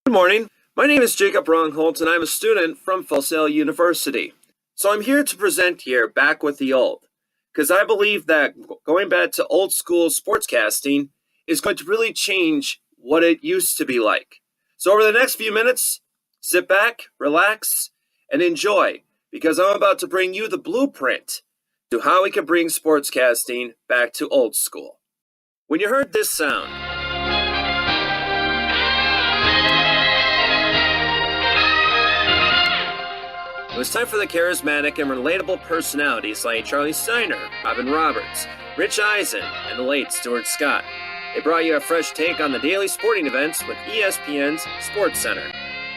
Good morning. My name is Jacob Rongholt, and I'm a student from Full Sail University. So I'm here to present here Back with the Old, because I believe that going back to old school sportscasting is going to really change what it used to be like. So over the next few minutes, sit back, relax, and enjoy, because I'm about to bring you the blueprint to how we can bring sportscasting back to old school. When you heard this sound, it was time for the charismatic and relatable personalities like Charlie Steiner, Robin Roberts, Rich Eisen, and the late Stuart Scott. They brought you a fresh take on the daily sporting events with ESPN's SportsCenter.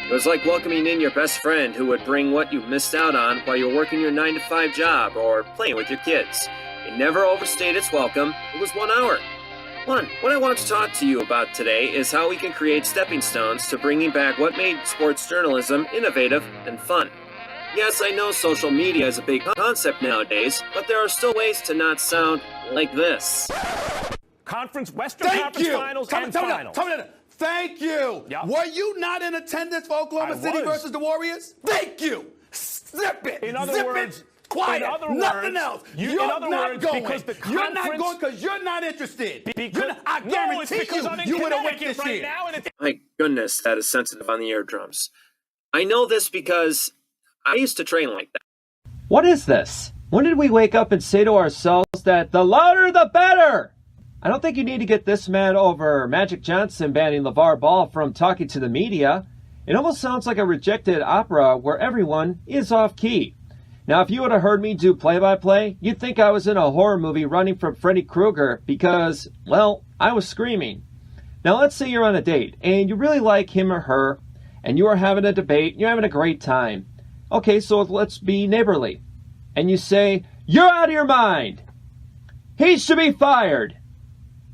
It was like welcoming in your best friend who would bring what you missed out on while you were working your 9-to-5 job or playing with your kids. It never overstayed its welcome. It was 1 hour. What I want to talk to you about today is how we can create stepping stones to bringing back what made sports journalism innovative and fun. Yes, I know social media is a big concept nowadays, but there are still ways to not sound like this. Western Conference Finals and Finals. Thank you. Yep. Were you not in attendance for Oklahoma City versus the Warriors? Thank you. Zip it. In other Zip words, it. Quiet. Nothing else. You're not going. You're not going because you're not interested. I guarantee you would have went this year. My goodness, that is sensitive on the eardrums. I know this because I used to train like that. What is this? When did we wake up and say to ourselves that the louder the better? I don't think you need to get this mad over Magic Johnson banning LeVar Ball from talking to the media. It almost sounds like a rejected opera where everyone is off key. Now, if you would have heard me do play-by-play, you'd think I was in a horror movie running from Freddy Krueger because, well, I was screaming. Now, let's say you're on a date and you really like him or her and you are having a debate and you're having a great time. Okay, so let's be neighborly. And you say, "You're out of your mind. He should be fired."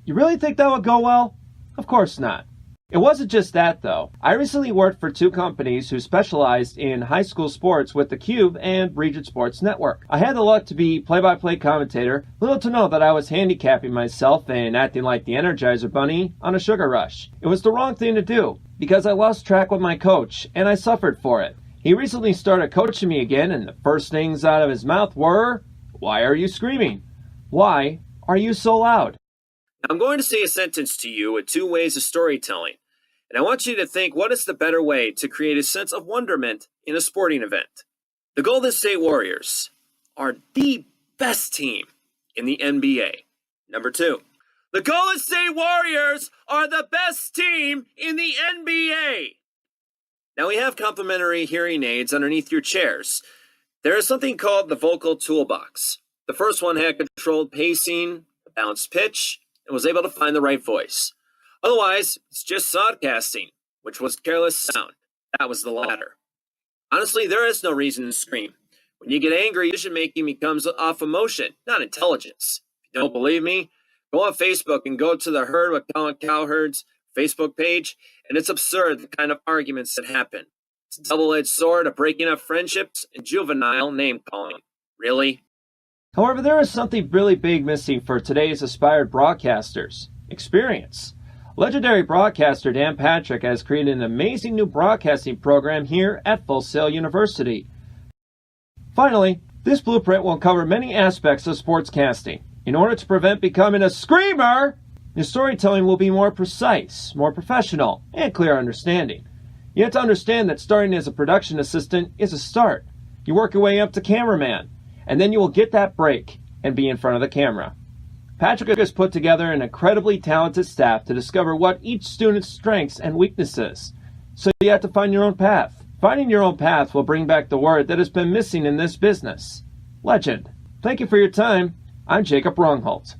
You really think that would go well? Of course not. It wasn't just that, though. I recently worked for two companies who specialized in high school sports with theCUBE and Region Sports Network. I had the luck to be play-by-play commentator, little to know that I was handicapping myself and acting like the Energizer Bunny on a sugar rush. It was the wrong thing to do, because I lost track with my coach, and I suffered for it. He recently started coaching me again, and the first things out of his mouth were, "Why are you screaming? Why are you so loud?" I'm going to say a sentence to you with two ways of storytelling, and I want you to think what is the better way to create a sense of wonderment in a sporting event. The Golden State Warriors are the best team in the NBA. Number two, the Golden State Warriors are the best team in the NBA. Now we have complimentary hearing aids underneath your chairs. There is something called the vocal toolbox. The first one had controlled pacing, a balanced pitch, and was able to find the right voice. Otherwise, it's just sodcasting, which was careless sound. That was the latter. Honestly, there is no reason to scream. When you get angry, decision-making becomes off emotion, not intelligence. If you don't believe me, go on Facebook and go to the Herd with Colin Cowherd's Facebook page, and it's absurd the kind of arguments that happen. It's a double-edged sword of breaking up friendships and juvenile name-calling. Really? However, there is something really big missing for today's aspired broadcasters: experience. Legendary broadcaster Dan Patrick has created an amazing new broadcasting program here at Full Sail University. Finally, this blueprint will cover many aspects of sportscasting. In order to prevent becoming a screamer, your storytelling will be more precise, more professional, and clear understanding. You have to understand that starting as a production assistant is a start. You work your way up to cameraman, and then you will get that break and be in front of the camera. Patrick has put together an incredibly talented staff to discover what each student's strengths and weaknesses. So you have to find your own path. Finding your own path will bring back the word that has been missing in this business: legend. Thank you for your time. I'm Jacob Rongholt.